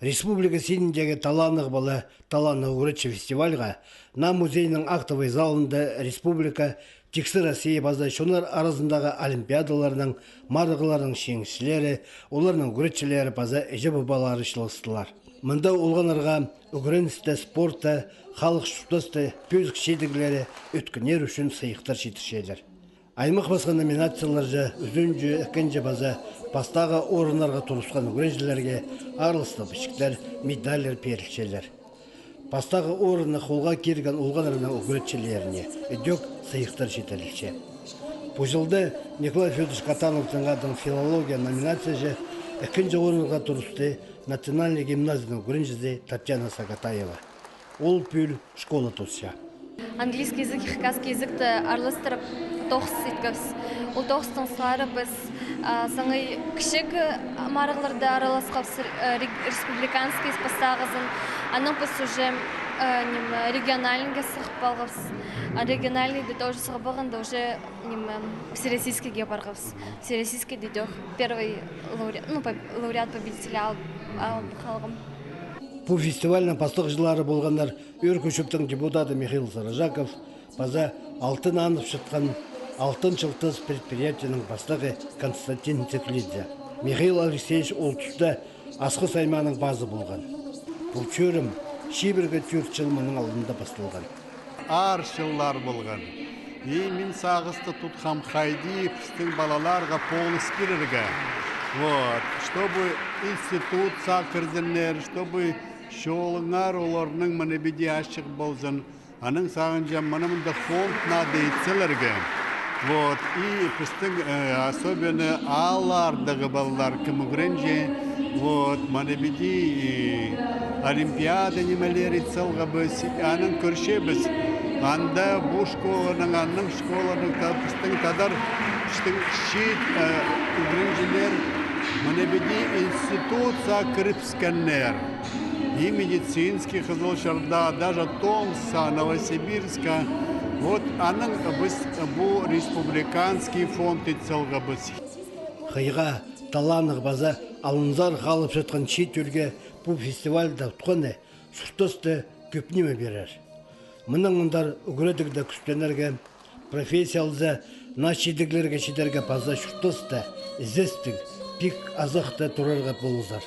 Республика сеніндегі таланық бала таланы урычы фестивальға на музейінің актовый залында республика тексі Россия база шонар арасындағы олимпиадаларының марғыларының шеңішілері, оларының урычылары база әжі бабалары шылыстылар. Мында олғанарға үгіріністі спорты, халық шутасты, пөзік шедігілері өткінер үшін сайықтар шетішелер. Аймақ басқа номинацияларжы үзінжі, әкінжі база бастағы орынарға тұрысқан үгіренжілерге арылысты бішіктер, медалер перілшелер. Бастағы орынны қолға керген олғанарына үгіретшілеріне өдек сайықтар шетелікше. Бұл жылды Николай Федорович Катановтың адын филология номинацияжы әкінжі орынға тұрысты национальный гимназияның үгіренжізі Татьяна Сагатаева. Ол пүл школа тұсша. Английский язык и хакасский языкты араластырып тоғыз сеткіз. Ол тоғыздың сылары біз саңай кішік марғыларды араласқап республиканский спастағызын, аның біз уже региональныйге сығып балғыз. Региональный де тоже сығып балғын, да уже всероссийскийге барғыз. Всероссийский дейдех первый лауреат победителя қалғым. Бұл фестивальның пастық жылары болғандар өр көшіптің депутаты Михаил Саражаков база алтын анып шытқан алтын шылтыз предприятияның бастығы Константин Циклидзе. Михаил Алексеевич ол тұста асқы сайманың базы болған. Бұл чөрім шебіргі 4 жыл мұның алдында бастылған. Ар жыллар болған. Мен сағысты тұтқам қайди пістің балаларға полыс берерге. Чтобы институт сақырдынер, чтобы шолыңар оларының мұны беде ашық болсын, аның сағынжа мұнымында фонд нады етселерге. И пістің особенно алардығы балалар кімігренже, мұны беде олимпиада немелер етселға біз, аның көрше біз. Анда бұл школаның, аның школаның пістің тадар пістің шет үгіренжелер мұны беде институция крыпсканер. И медицинский Қызылшарда, даже Томса, Новосибирска. Аның біз бұл республиканский фонд етселға біз. Қайға таланық база алынзар қалып жатқан шет өрге бұл фестивальда ұтқаны сұқтысты көпнеме берер. Мұның мұндар үгіредігді күстенерге, профессиялза нашидіглерге шедерге база сұқтысты, іздестің, пик азақты тұрарға болызар.